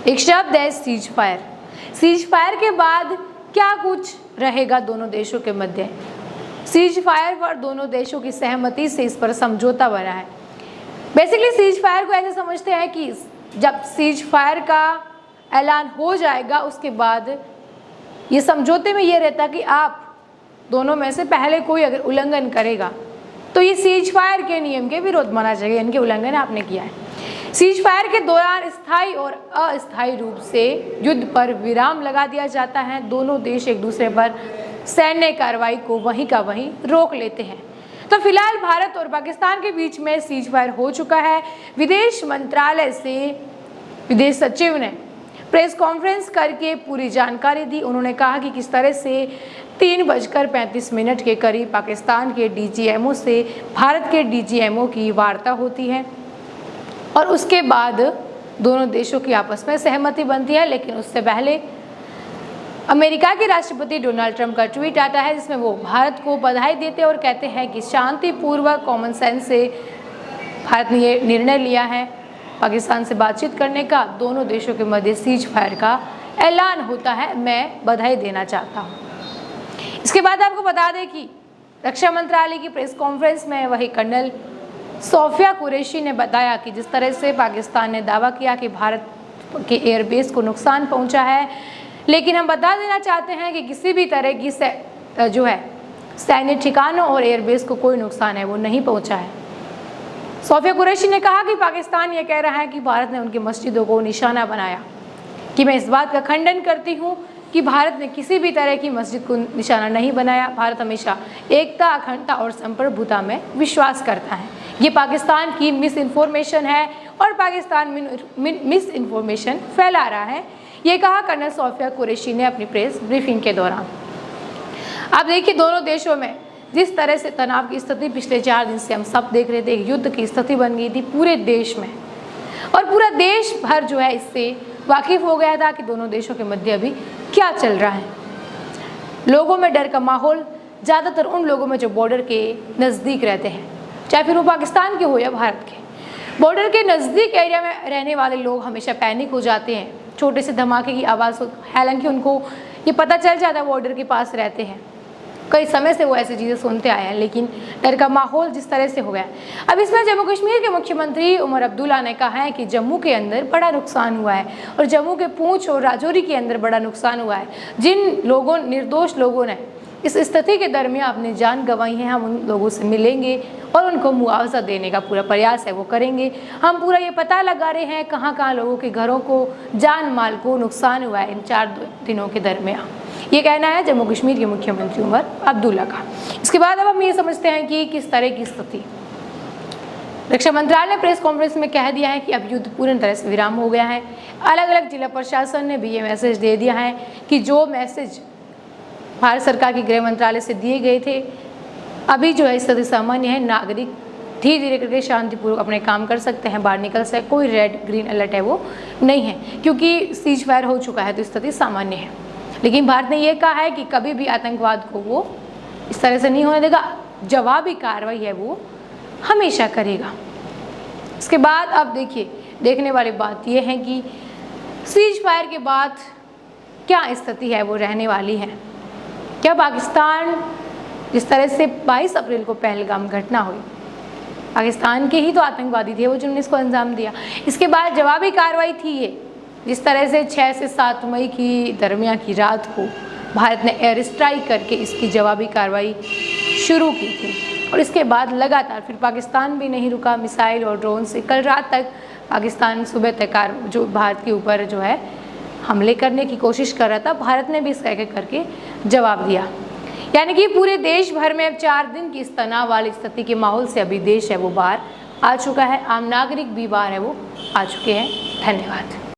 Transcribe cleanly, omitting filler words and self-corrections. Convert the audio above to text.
एक शब्द है सीज फायर। सीज फायर के बाद क्या कुछ रहेगा दोनों देशों के मध्य? सीज फायर पर दोनों देशों की सहमति से इस पर समझौता बना है। बेसिकली सीज फायर को ऐसे समझते हैं कि जब सीज फायर का ऐलान हो जाएगा उसके बाद ये समझौते में ये रहता कि आप दोनों में से पहले कोई अगर उल्लंघन करेगा तो ये सीज फायर के नियम के विरोध माना जाएगा, इनके उल्लंघन आपने किया है। सीज फायर के दौरान स्थायी और अस्थायी रूप से युद्ध पर विराम लगा दिया जाता है। दोनों देश एक दूसरे पर सैन्य कार्रवाई को वहीं का वहीं रोक लेते हैं। तो फिलहाल भारत और पाकिस्तान के बीच में सीज फायर हो चुका है। विदेश मंत्रालय से विदेश सचिव ने प्रेस कॉन्फ्रेंस करके पूरी जानकारी दी। उन्होंने कहा कि किस तरह से 3:35 के करीब पाकिस्तान के डीजीएमओ से भारत के डीजीएमओ की वार्ता होती है और उसके बाद दोनों देशों की आपस में सहमति बनती है। लेकिन उससे पहले अमेरिका के राष्ट्रपति डोनाल्ड ट्रंप का ट्वीट आता है जिसमें वो भारत को बधाई देते और कहते हैं कि शांतिपूर्वक कॉमन सेंस से भारत ने ये निर्णय लिया है पाकिस्तान से बातचीत करने का। दोनों देशों के मध्य सीज फायर का ऐलान होता है। मैं बधाई देना चाहता हूँ। इसके बाद आपको बता दें कि रक्षा मंत्रालय की प्रेस कॉन्फ्रेंस में वही कर्नल सोफिया कुरैशी ने बताया कि जिस तरह से पाकिस्तान ने दावा किया कि भारत के एयरबेस को नुकसान पहुंचा है, लेकिन हम बता देना चाहते हैं कि किसी भी तरह की सैन्य ठिकानों और एयरबेस को कोई नुकसान है वो नहीं पहुंचा है। सोफिया कुरैशी ने कहा कि पाकिस्तान ये कह रहा है कि भारत ने उनकी मस्जिदों को निशाना बनाया, कि मैं इस बात का खंडन करती हूँ कि भारत ने किसी भी तरह की मस्जिद को निशाना नहीं बनाया। भारत हमेशा एकता, अखंडता और संप्रभुता में विश्वास करता है। ये पाकिस्तान की मिस इन्फॉर्मेशन है और पाकिस्तान मिस इन्फॉर्मेशन फैला रहा है, ये कहा कर्नल सोफिया कुरैशी ने अपनी प्रेस ब्रीफिंग के दौरान। अब देखिए दोनों देशों में जिस तरह से तनाव की स्थिति पिछले 4 दिन से हम सब देख रहे थे, एक युद्ध की स्थिति बन गई थी पूरे देश में और पूरा देश भर जो है इससे वाकिफ हो गया था कि दोनों देशों के मध्य अभी क्या चल रहा है। लोगों में डर का माहौल, ज़्यादातर उन लोगों में जो बॉर्डर के नज़दीक रहते हैं, चाहे फिर वो पाकिस्तान के हो या भारत के। बॉर्डर के नज़दीक एरिया में रहने वाले लोग हमेशा पैनिक हो जाते हैं। छोटे से धमाके की आवाज़ हो, हालांकि उनको ये पता चल जाता है बॉर्डर के पास रहते हैं, कई समय से वो ऐसी चीज़ें सुनते आए हैं, लेकिन डर का माहौल जिस तरह से हो गया। अब इसमें जम्मू कश्मीर के मुख्यमंत्री उमर अब्दुल्ला ने कहा है कि जम्मू के अंदर बड़ा नुकसान हुआ है और जम्मू के पूंछ और राजौरी के अंदर बड़ा नुकसान हुआ है। जिन लोगों, निर्दोष लोगों ने इस स्थिति के दरमियान अपनी जान गंवाई है, हम उन लोगों से मिलेंगे और उनको मुआवजा देने का पूरा प्रयास है वो करेंगे। हम पूरा ये पता लगा रहे हैं कहाँ कहाँ लोगों के घरों को, जान माल को नुकसान हुआ है इन 4 दिनों के दरमियान। ये कहना है जम्मू कश्मीर के मुख्यमंत्री उमर अब्दुल्ला का। इसके बाद अब हम ये समझते हैं कि किस तरह की स्थिति। रक्षा मंत्रालय ने प्रेस कॉन्फ्रेंस में कह दिया है कि अब युद्ध पूरी तरह से विराम हो गया है। अलग अलग जिला प्रशासन ने भी ये मैसेज दे दिया है कि जो मैसेज भारत सरकार के गृह मंत्रालय से दिए गए थे, अभी जो है स्थिति सामान्य है। नागरिक धीरे धीरे करके शांतिपूर्वक अपने काम कर सकते हैं, बाहर निकल सकते, कोई रेड ग्रीन अलर्ट है वो नहीं है, क्योंकि सीज फायर हो चुका है तो स्थिति सामान्य है। लेकिन भारत ने यह कहा है कि कभी भी आतंकवाद को वो इस तरह से नहीं होने देगा, जवाबी कार्रवाई है वो हमेशा करेगा। इसके बाद अब देखिए, देखने वाली बात यह है कि सीज फायर के बाद क्या स्थिति है वो रहने वाली है। क्या पाकिस्तान, जिस तरह से 22 अप्रैल को पहलगाम घटना हुई, पाकिस्तान के ही तो आतंकवादी थे वो जिन्होंने इसको अंजाम दिया, इसके बाद जवाबी कार्रवाई थी ये, जिस तरह से 6 से 7 मई की दरमियान की रात को भारत ने एयर स्ट्राइक करके इसकी जवाबी कार्रवाई शुरू की थी और इसके बाद लगातार फिर पाकिस्तान भी नहीं रुका, मिसाइल और ड्रोन से कल रात तक पाकिस्तान सुबह तक जो भारत के ऊपर जो है हमले करने की कोशिश कर रहा था, भारत ने भी इस करके जवाब दिया। यानी कि पूरे देश भर में अब 4 दिन की इस तनाव वाली स्थिति के माहौल से अभी देश है वो बाहर आ चुका है, आम नागरिक भी बाहर है वो आ चुके हैं। धन्यवाद।